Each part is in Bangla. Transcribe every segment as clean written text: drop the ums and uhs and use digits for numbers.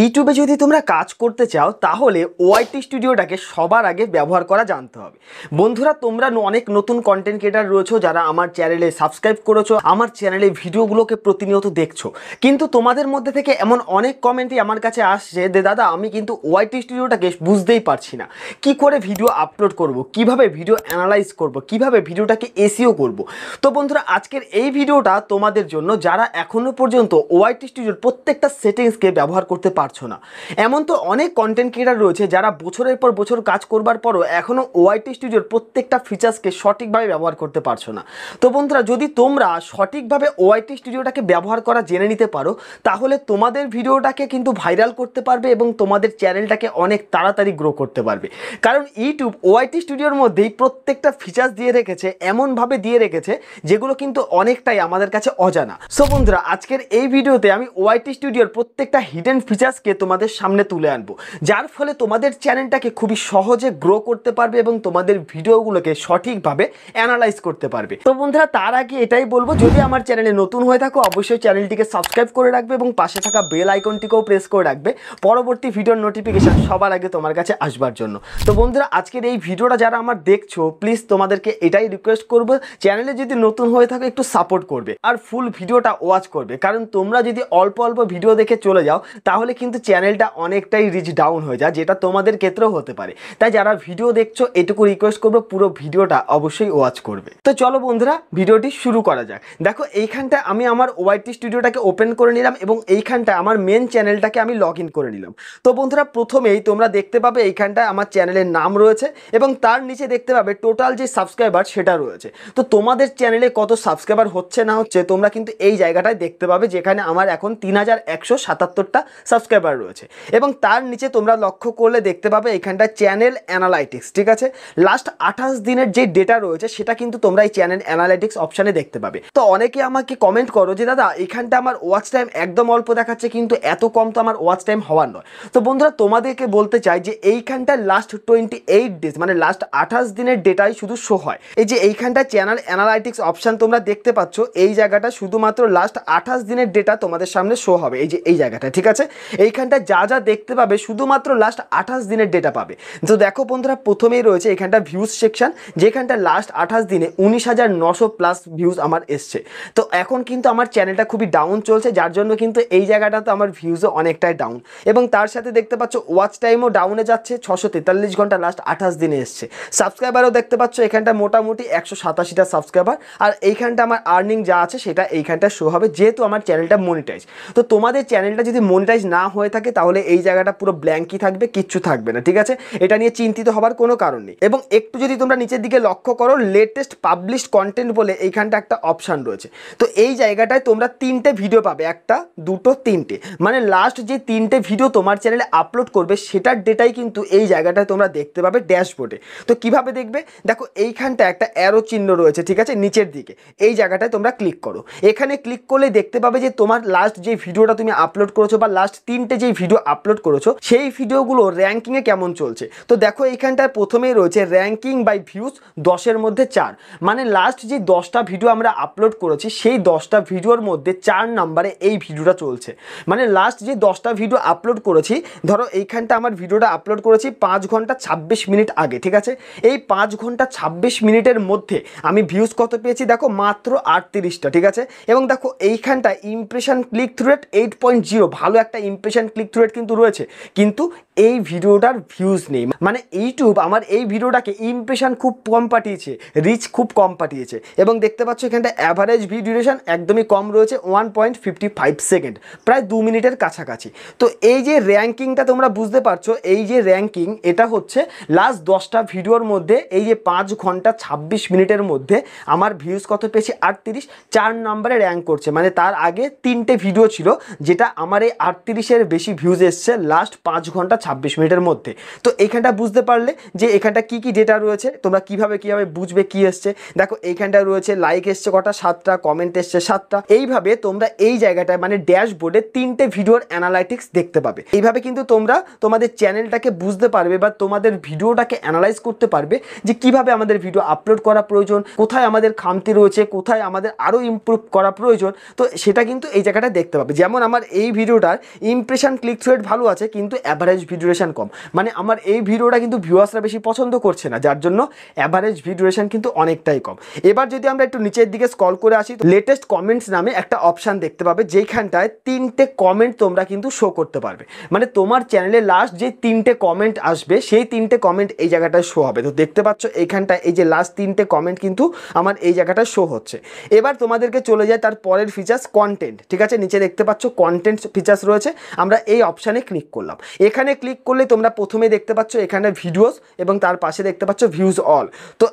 ইউটিউবে যদি তোমরা কাজ করতে চাও তাহলে ওআইটি স্টুডিওটাকে সবার আগে ব্যবহার করা জানতে হবে। বন্ধুরা, তোমরা অনেক নতুন কন্টেন্ট ক্রিয়েটার রয়েছো যারা আমার চ্যানেলে সাবস্ক্রাইব করেছো, আমার চ্যানেলে ভিডিওগুলোকে প্রতিনিয়ত দেখছো, কিন্তু তোমাদের মধ্যে থেকে এমন অনেক কমেন্টই আমার কাছে আসছে যে দাদা আমি কিন্তু ওআইটি স্টুডিওটাকে বুঝতেই পারছি না, কি করে ভিডিও আপলোড করব, কিভাবে ভিডিও অ্যানালাইজ করব, কিভাবে ভিডিওটাকে এসইও করব। তো বন্ধুরা, আজকের এই ভিডিওটা তোমাদের জন্য যারা এখনো পর্যন্ত ওআইটি স্টুডিওর প্রত্যেকটা সেটিংসকে ব্যবহার করতে পারছো না। এমন তো অনেক কন্টেন্ট ক্রিয়েটার রয়েছে যারা বছরের পর বছর কাজ করবার পরও এখনও ওআইটি স্টুডিওর প্রত্যেকটা ফিচার্সকে সঠিকভাবে ব্যবহার করতে পারছো না। তো বন্ধুরা, যদি তোমরা সঠিকভাবে ওআইটি স্টুডিওটাকে ব্যবহার করা জেনে নিতে পারো তাহলে তোমাদের ভিডিওটাকে কিন্তু ভাইরাল করতে পারবে এবং তোমাদের চ্যানেলটাকে অনেক তাড়াতাড়ি গ্রো করতে পারবে। কারণ ইউটিউব ওআইটি স্টুডিওর মধ্যেই প্রত্যেকটা ফিচার্স দিয়ে রেখেছে, এমনভাবে দিয়ে রেখেছে যেগুলো কিন্তু অনেকটাই আমাদের কাছে অজানা। সো বন্ধুরা, আজকের এই ভিডিওতে আমি ওআইটি স্টুডিওর প্রত্যেকটা হিডেন ফিচার্সকে তোমাদের সামনে তুলে আনবো, যার ফলে তোমাদের চ্যানেলটাকে খুবই সহজে গ্রো করতে পারবে এবং তোমাদের ভিডিওগুলোকে সঠিকভাবে অ্যানালাইজ করতে পারবে। তো বন্ধুরা, তার আগে এটাই বলবো, যদি আমার চ্যানেলে নতুন হয়ে থাকো অবশ্যই চ্যানেলটিকে সাবস্ক্রাইব করে রাখবে এবং পাশে থাকা বেল আইকনটিকেও প্রেস করে রাখবে পরবর্তী ভিডিওর নোটিফিকেশন সবার আগে তোমার কাছে আসবার জন্য। তো বন্ধুরা, আজকের এই ভিডিওটা যারা আমার দেখছো প্লিজ তোমাদেরকে এটাই রিকোয়েস্ট করবো, চ্যানেলে যদি নতুন হয়ে থাকো একটু সাপোর্ট করবে আর ফুল ভিডিওটা ওয়াচ করবে। কারণ তোমরা যদি অল্প অল্প ভিডিও দেখে চলে যাও তাহলে কিন্তু চ্যানেলটা অনেকটাই রিচ ডাউন হয়ে যায়, যেটা তোমাদের ক্ষেত্রেও হতে পারে। তাই যারা ভিডিও দেখছো এটুকু রিকোয়েস্ট করবো পুরো ভিডিওটা অবশ্যই ওয়াচ করবে। তো চলো বন্ধুরা, ভিডিওটি শুরু করা যাক। দেখো, এইখানটা আমি আমার ওআইটি স্টুডিওটাকে ওপেন করে নিলাম এবং এইখানটা আমার মেন চ্যানেলটাকে আমি লগ ইন করে নিলাম। তো বন্ধুরা, প্রথমেই তোমরা দেখতে পাবে এইখানটায় আমার চ্যানেলের নাম রয়েছে এবং তার নিচে দেখতে পাবে টোটাল যে সাবস্ক্রাইবার সেটা রয়েছে। তো তোমাদের চ্যানেলে কত সাবস্ক্রাইবার হচ্ছে না হচ্ছে তোমরা কিন্তু এই জায়গাটায় দেখতে পাবে, যেখানে আমার এখন 3177টা সাবস্ক্রাইবার রয়েছে। এবং তার নিচে তোমরা লক্ষ্য করলে দেখতে পাবে এখানটা চ্যানেল অ্যানালাইটিক্স, ঠিক আছে। লাস্ট 28 দিনের যে ডেটা রয়েছে সেটা কিন্তু তোমরা এই চ্যানেল অ্যানালাইটিক্স অপশানে দেখতে পাবে। তো অনেকে আমাকে কমেন্ট করো যে দাদা এখানটা আমার ওয়াচ টাইম একদম অল্প দেখাচ্ছে, কিন্তু এত কম তো আমার ওয়াচ টাইম হওয়ার নয়। তো বন্ধুরা, তোমাদেরকে বলতে চাই যে এইখানটা লাস্ট 28 ডেজ মানে লাস্ট 28 দিনের ডেটাই শুধু শো হয়। এই যে এইখানটা চ্যানেল অ্যানালাইটিক্স অপশান তোমরা দেখতে পাচ্ছ, এই জায়গাটা শুধুমাত্র লাস্ট 28 দিনের ডেটা তোমাদের সামনে শো হবে, এই যে এই জায়গাটা, ঠিক আছে। এইখানটা যা যা দেখতে পাবে শুধুমাত্র লাস্ট 28 দিনের ডেটা পাবে। তো দেখো বন্ধুরা, প্রথমেই রয়েছে এখানটা ভিউজ সেকশন, যেখানটা লাস্ট 28 দিনে 19,900 প্লাস ভিউজ আমার এসছে। তো এখন কিন্তু আমার চ্যানেলটা খুবই ডাউন চলছে, যার জন্য কিন্তু এই জায়গাটাতে আমার ভিউজও অনেকটাই ডাউন এবং তার সাথে দেখতে পাচ্ছ ওয়াচ টাইমও ডাউনে যাচ্ছে, 643 ঘন্টা লাস্ট 28 দিনে এসছে। সাবস্ক্রাইবারও দেখতে পাচ্ছ এখানটা মোটামুটি 187টা সাবস্ক্রাইবার। আর এইখানটা আমার আর্নিং যা আছে সেটা এইখানটা শো হবে, যেহেতু আমার চ্যানেলটা মনিটাইজ। তো তোমাদের চ্যানেলটা যদি মনিটাইজ না হয়ে থাকে তাহলে এই জায়গাটা পুরো ব্ল্যাঙ্কই থাকবে, কিচ্ছু থাকবে না, ঠিক আছে। এটা নিয়ে চিন্তিত হবার কোনো কারণ নেই। এবং একটু যদি তোমরা নিচের দিকে লক্ষ্য করো, লেটেস্ট পাবলিশড কন্টেন্ট বলে এইখানটা একটা অপশান রয়েছে। তো এই জায়গাটায় তোমরা 3টে ভিডিও পাবে, 1, 2, 3টে, মানে লাস্ট যে 3টে ভিডিও তোমার চ্যানেলে আপলোড করবে সেটার ডেটাই কিন্তু এই জায়গাটায় তোমরা দেখতে পাবে ড্যাশবোর্ডে। তো কিভাবে দেখবে, দেখো এইখানটা একটা অ্যারো চিহ্ন রয়েছে, ঠিক আছে, নিচের দিকে। এই জায়গাটায় তোমরা ক্লিক করো, এখানে ক্লিক করলে দেখতে পাবে যে তোমার লাস্ট যে ভিডিওটা তুমি আপলোড করেছো বা লাস্ট 3টে যে ভিডিও আপলোড করেছো সেই ভিডিওগুলো র্যাঙ্কিংয়ে কেমন চলছে। তো দেখো এইখানটায় প্রথমেই রয়েছে র্যাঙ্কিং বাই ভিউজ 10-এর মধ্যে 4, মানে লাস্ট যে 10টা ভিডিও আমরা আপলোড করেছি সেই 10টা ভিডিওর মধ্যে 4 নম্বরে এই ভিডিওটা চলছে। মানে লাস্ট যে 10টা ভিডিও আপলোড করেছি, ধরো এইখানটা আমার ভিডিওটা আপলোড করেছি 5 ঘন্টা 26 মিনিট আগে, ঠিক আছে। এই 5 ঘন্টা 26 মিনিটের মধ্যে আমি ভিউজ কত পেয়েছি দেখো, মাত্র 38টা, ঠিক আছে। এবং দেখো এইখানটা ইমপ্রেশন ক্লিক থ্রু রেট 8.0, ভালো একটা ইমপ্রেশন ক্লিক থ্রু রেট কিন্তু রয়েছে, কিন্তু এই ভিডিওটার ভিউজ নেই। মানে ইউটিউব আমার এই ভিডিওটাকে ইমপ্রেশন খুব কম পাঠিয়েছে, রিচ খুব কম পাঠিয়েছে। এবং দেখতে পাচ্ছ এখানটা অ্যাভারেজ ভিউ ডিউরেশন একদমই কম রয়েছে, 1.55 সেকেন্ড, প্রায় 2 মিনিটের কাছাকাছি। তো এই যে র্যাঙ্কিংটা তোমরা বুঝতে পারছো, এই যে র্যাঙ্কিং এটা হচ্ছে লাস্ট 10টা ভিডিওর মধ্যে এই যে 5 ঘন্টা 26 মিনিটের মধ্যে আমার ভিউজ কত পেয়েছি 38, 4 নম্বরে র্যাঙ্ক করছে। মানে তার আগে 3টে ভিডিও ছিল যেটা আমার এই 38-এর বেশি ভিউজ এসছে লাস্ট 5 ঘন্টা 26 মিনিটের মধ্যে। তো এখানটা বুঝতে পারলে যে এখানটা কি কি ডেটা রয়েছে, তোমরা কিভাবে বুঝবে কি এসছে। দেখো এইখানটা রয়েছে লাইক এসছে কটা, 7টা, কমেন্ট এসছে 7টা। এইভাবে তোমরা এই জায়গাটায় মানে ড্যাশবোর্ডে 3টে ভিডিওর অ্যানালাইটিক্স দেখতে পাবে। এইভাবে কিন্তু তোমরা তোমাদের চ্যানেলটাকে বুঝতে পারবে বা তোমাদের ভিডিওটাকে অ্যানালাইজ করতে পারবে যে কিভাবে আমাদের ভিডিও আপলোড করা প্রয়োজন, কোথায় আমাদের খামতি রয়েছে, কোথায় আমাদের আরও ইমপ্রুভ করা প্রয়োজন। তো সেটা কিন্তু এই জায়গাটা দেখতে পাবে। যেমন আমার এই ভিডিওটার ইমপ্রেশন ক্লিক থ্রু রেট ভালো আছে কিন্তু অ্যাভারেজ ভিউ ডিউরেশন কম, মানে আমার এই ভিডিওটা কিন্তু ভিউয়ার্সরা বেশি পছন্দ করছে না, যার জন্য অ্যাভারেজ ভিউ ডিউরেশন কিন্তু অনেকটাই কম। এবার যদি আমরা একটু নিচের দিকে স্ক্রল করে আসি, লেটেস্ট কমেন্টস নামে একটা অপশান দেখতে পাবে, যেইখানটায় 3টে কমেন্ট তোমরা কিন্তু শো করতে পারবে। মানে তোমার চ্যানেলে লাস্ট যে 3টে কমেন্ট আসবে সেই 3টে কমেন্ট এই জায়গাটায় শো হবে। তো দেখতে পাচ্ছ এইখানটায় এই যে লাস্ট 3টে কমেন্ট কিন্তু আমার এই জায়গাটা শো হচ্ছে। এবার তোমাদেরকে চলে যায় তার পরের ফিচার্স কন্টেন্ট, ঠিক আছে, নিচে দেখতে পাচ্ছ কন্টেন্ট ফিচার্স রয়েছে, আমরা এই অপশানে ক্লিক করলাম। এখানে ক্লিক করলে তোমরা প্রথমে দেখতে পাচ্ছ এখানে ভিডিওস এবং তার পাশে দেখতে পাচ্ছ ভিউজ অল। তো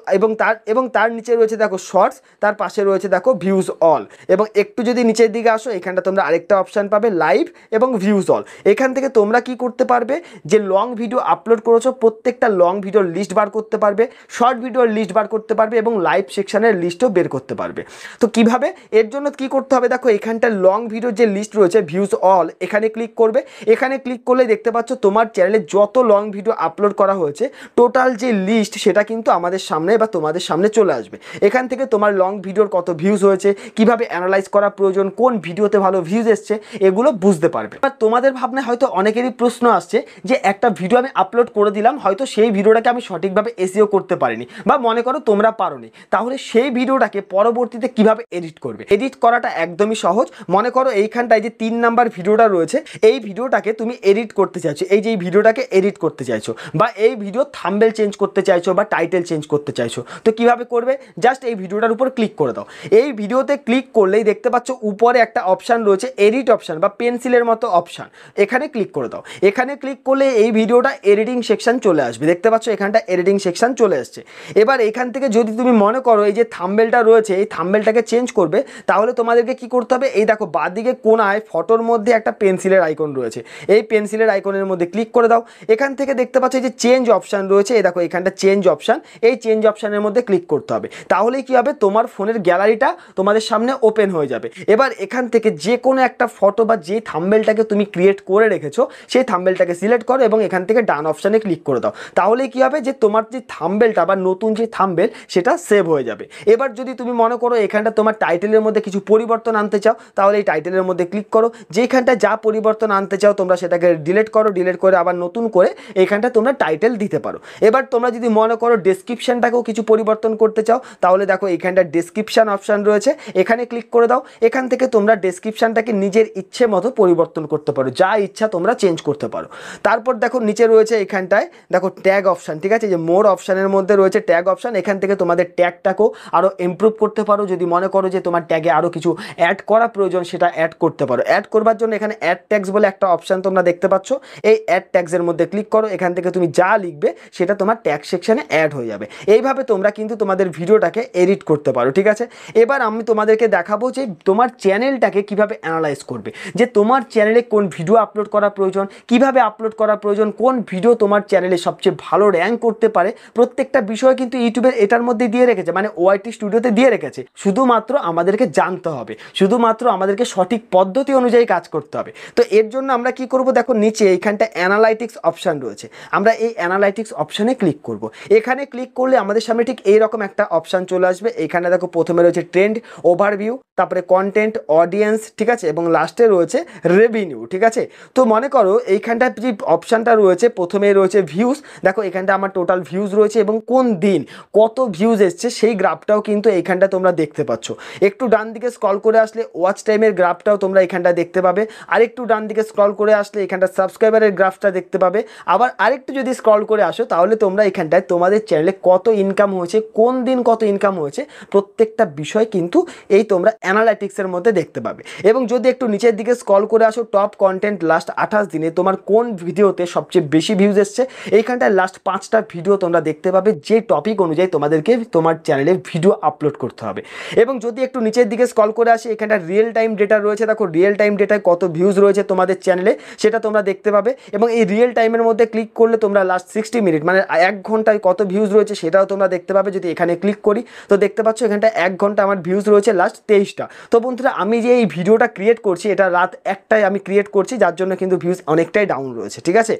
এবং তার নিচে রয়েছে দেখো শর্টস, তার পাশে রয়েছে দেখো ভিউজ অল। এবং একটু যদি নিচের দিকে আসো এখানটা তোমরা আরেকটা অপশান পাবে লাইভ এবং ভিউজ অল। এখান থেকে তোমরা কি করতে পারবে, যে লং ভিডিও আপলোড করেছো প্রত্যেকটা লং ভিডিওর লিস্ট বার করতে পারবে, শর্ট ভিডিওর লিস্ট বার করতে পারবে এবং লাইভ সেকশনের লিস্টও বের করতে পারবে। তো কিভাবে, এর জন্য কি করতে হবে দেখো, এখানটা লং ভিডিওর যে লিস্ট রয়েছে ভিউজ অল, এখানে ক্লিক করবে। এখানে ক্লিক করলে দেখতে পাচ্ছ তোমার চ্যানেলে যত লং ভিডিও আপলোড করা হয়েছে টোটাল যে লিস্ট সেটা কিন্তু আমাদের সামনে বা তোমাদের সামনে চলে আসবে। এখান থেকে তোমার লং ভিডিওর কত ভিউজ হয়েছে, কিভাবে অ্যানালাইজ করা প্রয়োজন, কোন ভিডিওতে ভালো ভিউজ এসছে, এগুলো বুঝতে পারবে। আর তোমাদের ভাবনায় হয়তো অনেকেরই প্রশ্ন আসছে যে একটা ভিডিও আমি আপলোড করে দিলাম, হয়তো সেই ভিডিওটাকে আমি সঠিকভাবে এসইও করতে পারিনি, বা মনে করো তোমরা পারোনি, তাহলে সেই ভিডিওটাকে পরবর্তীতে কিভাবে এডিট করবে। এডিট করাটা একদমই সহজ। মনে করো এইখানটায় যে 3 নাম্বার ভিডিওটা রয়েছে, এই ভিডিওটাকে তুমি এডিট করতে চাইছো, এই যে এই ভিডিওটাকে এডিট করতে চাইছো, বা এই ভিডিও থাম্বনেল চেঞ্জ করতে চাইছো বা টাইটেল চেঞ্জ করতে চাইছো, তো কিভাবে করবে, জাস্ট এই ভিডিওটার উপর ক্লিক করে দাও। এই ভিডিওতে ক্লিক করলেই দেখতে পাচ্ছ উপরে একটা অপশান রয়েছে এডিট অপশান বা পেন্সিলের মতো অপশান, এখানে ক্লিক করে দাও। এখানে ক্লিক করলে এই ভিডিওটা এডিটিং সেকশন চলে আসবে, দেখতে পাচ্ছ এখানটা এডিটিং সেকশন চলে আসছে। এবার এখান থেকে যদি তুমি মনে করো এই যে থাম্বনেলটা রয়েছে এই থাম্বনেলটাকে চেঞ্জ করবে, তাহলে তোমাদেরকে কি করতে হবে, এই দেখো বাঁদিকে কোনায় ফটোর মধ্যে একটা পেন্সিলের আইকন রয়েছে, এই পেন্সিলের আইকনের মধ্যে ক্লিক করে দাও। এখান থেকে দেখতে পাচ্ছ এই যে চেঞ্জ অপশান রয়েছে, এই দেখো এখানটা চেঞ্জ অপশান, এই চেঞ্জ অপশানের মধ্যে ক্লিক করতে হবে। তাহলেই কি হবে, তোমার ফোনের গ্যালারিটা তোমাদের সামনে ওপেন হয়ে যাবে। এবার এখান থেকে যে কোনো একটা ফটো বা যে থাম্বনেলটাকে তুমি ক্রিয়েট করে রেখেছো সেই থাম্বনেলটাকে সিলেক্ট করো এবং এখান থেকে ডান অপশানে ক্লিক করে দাও। তাহলে কি হবে, যে তোমার যে থাম্বনেলটা বা নতুন যে থাম্বনেল সেটা সেভ হয়ে যাবে। এবার যদি তুমি মনে করো এখানটা তোমার টাইটেলের মধ্যে কিছু পরিবর্তন আনতে চাও, তাহলে এই টাইটেলের মধ্যে ক্লিক করো, যেখানটা যা পরিবর্তন আনতে চাও তোমরা সেটাকে ডিলিট করো, ডিলিট করে আবার নতুন করে এইখানটা তোমরা টাইটেল দিতে পারো। এবার তোমরা যদি মনে করো ডেসক্রিপশনটাকেও কিছু পরিবর্তন করতে চাও, তাহলে দেখো এখানটা ডেসক্রিপশন অপশান রয়েছে, এখানে ক্লিক করে দাও। এখান থেকে তোমরা ডেসক্রিপশনটাকে নিজের ইচ্ছে মতো পরিবর্তন করতে পারো, যা ইচ্ছা তোমরা চেঞ্জ করতে পারো। তারপর দেখো নিচে রয়েছে এখানটায় দেখো ট্যাগ অপশান, ঠিক আছে, যে মোর অপশানের মধ্যে রয়েছে ট্যাগ অপশান। এখান থেকে তোমাদের ট্যাগটাকেও আরও ইমপ্রুভ করতে পারো, যদি মনে করো যে তোমার ট্যাগে আরও কিছু অ্যাড করা প্রয়োজন সেটা অ্যাড করতে পারো। অ্যাড করবার জন্য এখানে অ্যাড ট্যাগস বলে একটা অপশান তোমরা দেখতে পাচ্ছ, এই অ্যাড ট্যাগসের মধ্যে ক্লিক করো। এখান থেকে তুমি যা লিখবে সেটা তোমার ট্যাগ সেকশনে অ্যাড হয়ে যাবে। এইভাবে তোমরা কিন্তু তোমাদের ভিডিওটাকে এডিট করতে পারো, ঠিক আছে। এবার আমি তোমাদেরকে দেখাবো যে তোমার চ্যানেলটাকে কিভাবে অ্যানালাইজ করবে, যে তোমার চ্যানেলে কোন ভিডিও আপলোড করা প্রয়োজন, কিভাবে আপলোড করা প্রয়োজন, কোন ভিডিও তোমার চ্যানেলে সবচেয়ে ভালো র্যাঙ্ক করতে পারে, প্রত্যেকটা বিষয় কিন্তু ইউটিউবের এটার মধ্যে দিয়ে রেখেছে, মানে ওআইটি স্টুডিওতে দিয়ে রেখেছে। শুধুমাত্র আমাদেরকে জানতে হবে, শুধুমাত্র আমাদেরকে সঠিক পদ্ধতি অনুযায়ী কাজ করতে হবে। তো এর জন্য আমরা কি করব, দেখো নিচে এইখানটা অ্যানালাইটিক্স অপশান রয়েছে, আমরা এই অ্যানালাইটিক্স অপশানে ক্লিক করব। এখানে ক্লিক করলে আমাদের সামনে ঠিক এইরকম একটা অপশান চলে আসবে। এখানে দেখো প্রথমে রয়েছে ট্রেন্ড, ওভারভিউ, তারপরে কন্টেন্ট, অডিয়েন্স, ঠিক আছে, এবং লাস্টে রয়েছে রেভিনিউ, ঠিক আছে। তো মনে করো এইখানটা যে অপশানটা রয়েছে প্রথমে রয়েছে ভিউজ, দেখো এখানটা আমার টোটাল ভিউজ রয়েছে এবং কোন দিন কত ভিউজ এসছে সেই গ্রাফটাও কিন্তু এইখানটা তোমরা দেখতে পাচ্ছ। একটু ডান দিকে স্ক্রল করে আসলে ওয়াচ টাইমের গ্রাফটাও তোমরা এখানটা দেখতে পাবে। আরেকটু ডান দিকে স্ক্রল করে আসলে এখানটা সাবস্ক্রাইবারের গ্রাফটা দেখতে পাবে। আবার আরেকটু যদি স্ক্রল করে আসো তাহলে তোমরা এখানটায় তোমাদের চ্যানেলে কত ইনকাম হয়েছে, কোন দিন কত ইনকাম হয়েছে, প্রত্যেকটা বিষয় কিন্তু এই তোমরা অ্যানালাইটিক্সের মধ্যে দেখতে পাবে। এবং যদি একটু নিচের দিকে স্ক্রল করে আসো টপ কন্টেন্ট লাস্ট 28 দিনে তোমার কোন ভিডিওতে সবচেয়ে বেশি ভিউজ এসছে, এইখানটায় লাস্ট 5টা ভিডিও তোমরা দেখতে পাবে যে টপিক অনুযায়ী তোমাদেরকে তোমার চ্যানেলে ভিডিও আপলোড করতে হবে। এবং যদি একটু নিচের দিকে স্ক্রল করে আসি এখানটা রিয়েল টাইম ডেটা রয়েছে, দেখো রিয়েল টাইম ডেটায় কত ভিউজ রয়েছে তোমাদের চ্যানেলে সেটা তোমরা দেখতে পাবে। এবং এই রিয়েল টাইমের মধ্যে ক্লিক করলে তোমরা লাস্ট 60 মিনিট মানে 1 ঘন্টায় কত ভিউজ রয়েছে সেটাও তোমরা দেখতে পাবে। যদি এখানে ক্লিক করি তো দেখতে পাচ্ছ এখানটা 1 ঘন্টা আমার ভিউজ রয়েছে লাস্ট 23টা। তো বন্ধুরা আমি যে এই ভিডিওটা ক্রিয়েট করছি এটা রাত 1টায় আমি ক্রিয়েট করছি, যার জন্য কিন্তু ভিউজ অনেকটাই ডাউন রয়েছে, ঠিক আছে।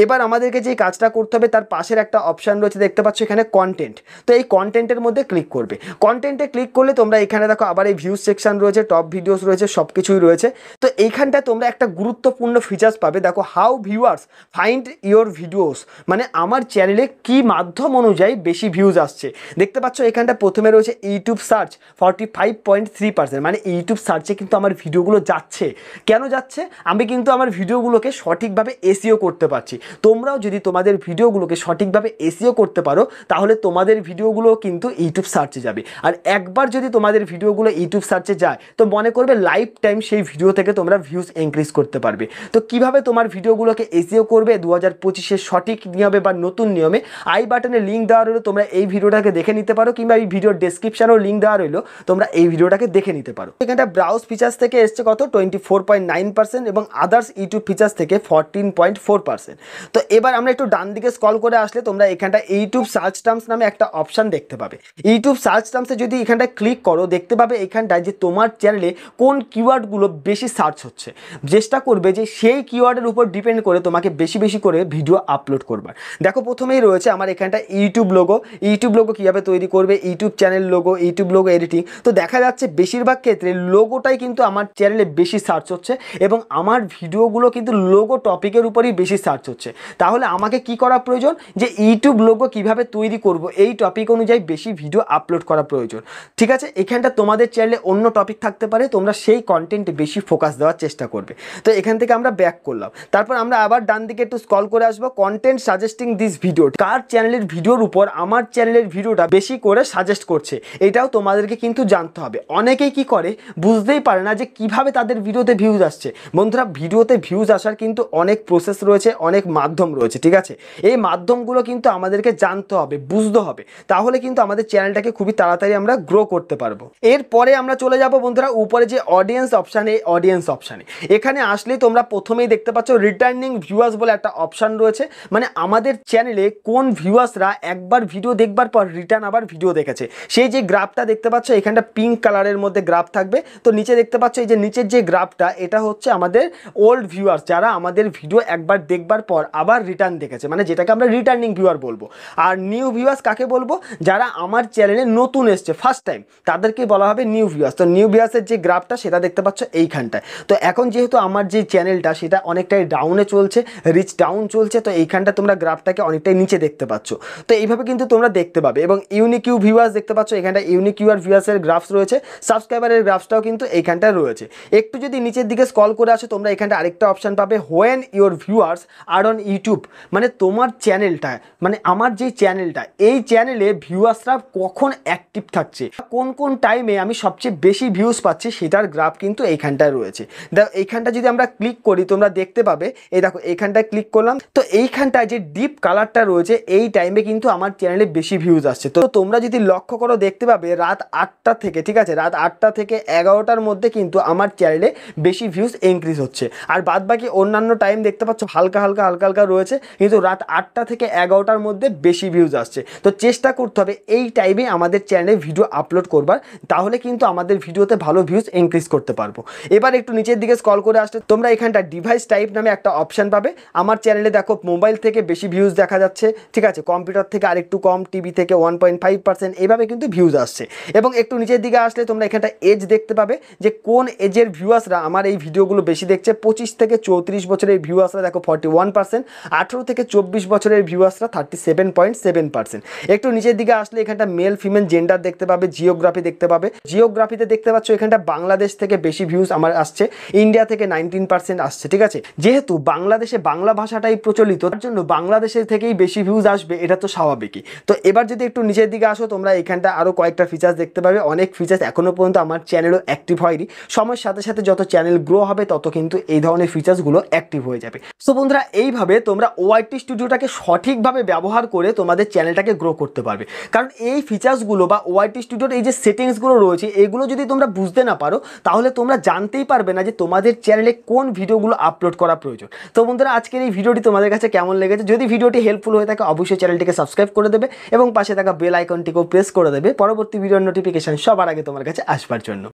এবার আমাদেরকে যে কাজটা করতে হবে তার পাশের একটা অপশান রয়েছে দেখতে পাচ্ছ এখানে কন্টেন্ট, তো এই কন্টেন্টের মধ্যে ক্লিক করবে। কন্টেন্টে ক্লিক করলে তোমরা এখানে দেখো আবার এই ভিউজ সেকশন রয়েছে, টপ ভিডিওস রয়েছে, সব কিছুই রয়েছে। তো এইখানটা তোমরা একটা গুরুত্বপূর্ণ ফিচার্স পাবে। দেখো how viewers find your videos, মানে আমার চ্যানেলে কি মাধ্যম অনুযায়ী বেশি ভিউজ আসছে। দেখতে পাচ্ছ এখানটা প্রথমে রয়েছে ইউটিউব সার্চ 45.3%, মানে ইউটিউব সার্চে কিন্তু আমার ভিডিওগুলো যাচ্ছে। কেন যাচ্ছে? আমি কিন্তু আমার ভিডিওগুলোকে সঠিকভাবে এসইও করতে পারছি। তোমরাও যদি তোমাদের ভিডিওগুলোকে সঠিকভাবে এসইও করতে পারো তাহলে তোমাদের ভিডিওগুলো কিন্তু ইউটিউব সার্চে যাবে। আর একবার যদি তোমাদের ভিডিওগুলো ইউটিউব সার্চে যায় তো মনে করবে লাইফ টাইম সেই ভিডিও থেকে তোমরা ভিউজ ইনক্রিজ করতে পারবে। তো কিভাবে তোমার ভিডিওগুলোকে এসইও করবে 2025-এর সঠিক নিয়মে বা নতুন নিয়মে আই বাটনে লিঙ্ক দেওয়া রইলো, তোমরা এই ভিডিওটাকে দেখে নিতে পারো, কিংবা এই ভিডিওর ডেসক্রিপশনেও লিঙ্ক দেওয়া রইলো, তোমরা এই ভিডিওটাকে দেখে নিতে পারো। এখানটা ব্রাউজ ফিচার্স থেকে এসছে কত 24.9% এবং আদার্স ইউটিউব ফিচার্স থেকে 14.4%। তো এবার আমরা একটু ডান দিকে স্ক্রল করে আসলে তোমরা এখানটা ইউটিউব সার্চ টার্মস নামে একটা অপশন দেখতে পাবে। ইউটিউব সার্চ টার্মসে যদি এখানটা ক্লিক করো দেখতে পাবে এখানটায় যে তোমার চ্যানেলে কোন কিওয়ার্ডগুলো বেশি সার্চ হচ্ছে। চেষ্টা করবে যে সেই কিওয়ার্ডের উপর ডিপেন্ড করে তোমাকে বেশি বেশি করে ভিডিও আপলোড করবার। দেখো প্রথমেই রয়েছে আমার এখানটা ইউটিউব লোগো। ইউটিউব লোগো কীভাবে তৈরি করবে, YouTube channel logo, YouTube logo editing. তো দেখা যাচ্ছে বেশিরভাগ ক্ষেত্রে লোগোটাই কিন্তু আমার চ্যানেলে বেশি সার্চ হচ্ছে এবং আমার ভিডিওগুলো কিন্তু লোগো টপিকের উপরই বেশি সার্চ হচ্ছে। তাহলে আমাকে কি করা প্রয়োজন, যে ইউটিউব লোগো কিভাবে তৈরি করব এই টপিক অনুযায়ী বেশি ভিডিও আপলোড করা প্রয়োজন। ঠিক আছে, এখানটা তোমাদের চ্যানেলে অন্য টপিক থাকতে পারে, তোমরা সেই কন্টেন্টে বেশি ফোকাস দেওয়ার চেষ্টা করবে। তো এখান থেকে আমরা ব্যাক করলাম, তারপর আমরা আবার ডান দিকে একটু স্ক্রল করে আসবো। কন্টেন্ট সাজেস্টিং দিস ভিডিও, কার চ্যানেলের ভিডিওর উপর আমার চ্যানেলের ভিডিওটা বেশি করে সাজেস্ট করছে এটাও তোমাদেরকে কিন্তু জানতে হবে। অনেকেই কি করে বুঝতেই পারে না যে কিভাবে তাদের ভিডিওতে ভিউজ আসছে। বন্ধুরা ভিডিওতে ভিউজ আসার কিন্তু অনেক প্রসেস রয়েছে, অনেক মাধ্যম রয়েছে। ঠিক আছে, এই মাধ্যমগুলো কিন্তু আমাদেরকে জানতে হবে, বুঝতে হবে, তাহলে কিন্তু আমাদের চ্যানেলটাকে খুবই তাড়াতাড়ি আমরা গ্রো করতে পারবো। এরপরে আমরা চলে যাব বন্ধুরা উপরে যে অডিয়েন্স অপশান, এই অডিয়েন্স অপশানে এখানে আসলেই তোমরা প্রথমেই দেখতে পাচ্ছ রিটার্নিং ভিউয়ার্স বলে একটা অপশান রয়েছে। মানে আমাদের চ্যানেলে কোন ভিউয়ার্সরা একবার ভিডিও দেখবার পর রিটার্ন আবার ভিডিও দেখেছে, সেই যে গ্রাফটা দেখতে পাচ্ছ এখানটা পিঙ্ক কালারের মধ্যে গ্রাফ থাকবে। তো নিচে দেখতে পাচ্ছ এই যে নিচের যে গ্রাফটা এটা হচ্ছে আমাদের ওল্ড ভিউয়ার্স, যারা আমাদের ভিডিও একবার দেখবার পর আবার রিটার্ন দেখেছে, মানে যেটাকে আমরা রিটার্নিং ভিউয়ার বলবো। আর নিউ ভিউয়ার্স কাকে বলবো, যারা আমার চ্যানেলে নতুন এসছে ফার্স্ট টাইম, তাদেরকে বলা হবে নিউ ভিউয়ার্স। তো নিউ ভিউয়ার্সের যে গ্রাফটা সেটা দেখতে পাচ্ছ এইখানটায়। তো এখন যেহেতু আমার যে চ্যানেলটা সেটা অনেকটাই ডাউনে চলছে, রিচ ডাউন চলছে, তো এইখানটা তোমরা গ্রাফটাকে অনেকটাই নিচে দেখতে পাচ্ছ। তো এইভাবে কিন্তু তোমরা দেখতে পাবে। এবং ইউনিক ইউ ভিউয়ার্স দেখতে পাচ্ছ এখানটা ইউনিক ইউ আর ভিউয়ার্সের গ্রাফস রয়েছে, সাবস্ক্রাইবারের গ্রাফসটাও কিন্তু এইখানটা রয়েছে। একটু যদি নিচের দিকে স্ক্রল করে আসো তোমরা এখানটা আরেকটা অপশান পাবে, when your viewers are on YouTube, মানে তোমার চ্যানেলটা, মানে আমার যে চ্যানেলটা এই চ্যানেলে ভিউয়ার্সরা কখন অ্যাক্টিভ থাকছে, কোন কোন টাইমে আমি সবচেয়ে বেশি ভিউজ পাচ্ছি সেটার গ্রাফ কিন্তু এইখানটায় রয়েছে। দেখো এইখানটা যদি আমরা ক্লিক করি তোমরা দেখতে পাবে, এই দেখো এইখানটায় ক্লিক করলাম, তো এইখানটায় যে ডিপ কালারটা রয়েছে এই টাইমে কিন্তু আমার চ্যানেলে বেশি ভিউজ আসছে। তো তোমরা যদি লক্ষ্য করো দেখতে পাবে রাত 8টা থেকে, ঠিক আছে, রাত 8টা থেকে 11টার মধ্যে কিন্তু আমার চ্যানেলে বেশি ভিউজ ইনক্রিজ হচ্ছে। আর বাদ বাকি অন্যান্য টাইম দেখতে পাচ্ছ হালকা হালকা রয়েছে, কিন্তু রাত 8টা থেকে 11টার মধ্যে বেশি ভিউজ আসছে। তো চেষ্টা করতে হবে এই টাইমে আমাদের চ্যানেলে ভিডিও আপলোড করবার, তাহলে কিন্তু আমাদের ভিডিওতে ভালো ভিউজ ইনক্রিজ করতে পারবো। এবার একটু নিচের দিকে স্ক্রল করে আসলে তোমরা এখানটা ডিভাইস টাইপ নামে একটা অপশান পাবে। আমার চ্যানেলে দেখো মোবাইল থেকে বেশি ভিউজ দেখা যাচ্ছে, ঠিক আছে, কম্পিউটার থেকে আরেকটু কম, টিভি থেকে 1.5%, এইভাবে কিন্তু ভিউজ আসছে। এবং একটু নিচের দিকে আসলে তোমরা এখানটা এজ দেখতে পাবে যে কোন এজের ভিউয়ার্সরা আমার এই ভিডিওগুলো বেশি দেখছে। 25 থেকে 34 বছরের ভিউয়ার্সরা দেখো 41%, 18 থেকে 24 বছরের ভিউয়ার্সরা 37.7%। একটু নিচের দিকে আসলে এখানটা মেল ফিমেল জেন্ডার দেখতে পাবে, জিওগ্রাফি দেখতে পাবে। জিওগ্রাফিতে দেখতে পাচ্ছ এখানটা বাংলাদেশ থেকে বেশি ভিউজ আমার আসছে, ইন্ডিয়া থেকে 19% আসছে। ঠিক আছে, যেহেতু বাংলাদেশে বাংলা ভাষাটাই প্রচলিত তার জন্য বাংলাদেশের থেকেই বেশি ভিউজ আসবে, এটা তো স্বাভাবিকই। তো এবার যদি একটু নিচের দিকে আসো তোমরা এখানটা আরও কয়েকটা ফিচার্স দেখতে পাবে। অনেক ফিচার্স এখনও পর্যন্ত আমার চ্যানেলও অ্যাক্টিভ হয়নি, সময়ের সাথে সাথে যত চ্যানেল গ্রো হবে তত কিন্তু এই ধরনের ফিচার্সগুলো অ্যাক্টিভ হয়ে যাবে। সো বন্ধুরা এইভাবে তোমরা ওআইটি স্টুডিওটাকে সঠিকভাবে ব্যবহার করে তোমাদের চ্যানেলটাকে গ্রো করতে পারবে। কারণ এই ফিচার্সগুলো বা ওআইটি স্টুডিওর এই যে সেটিংসগুলো রয়েছে এগুলো যদি তোমরা বুঝতে না পারো তাহলে তোমরা জানতেই পারবে না যে তোমাদের চ্যানেলে কোন ভিডিওগুলো আপলোড করা প্রয়োজন। তো বন্ধুরা আজকের এই ভিডিওটি তোমাদের কাছে কেমন লেগেছে, যদি ভিডিওটি হেল্পফুল হয়ে থাকে অবশ্যই চ্যানেলটিকে সাবস্ক্রাইব করে দেবে এবং পাশে থাকা বেল আইকনটিকেও প্রেস করে দেবে পরবর্তী ভিডিওর নোটিফিকেশন সবার আগে তোমার কাছে আসবার জন্য।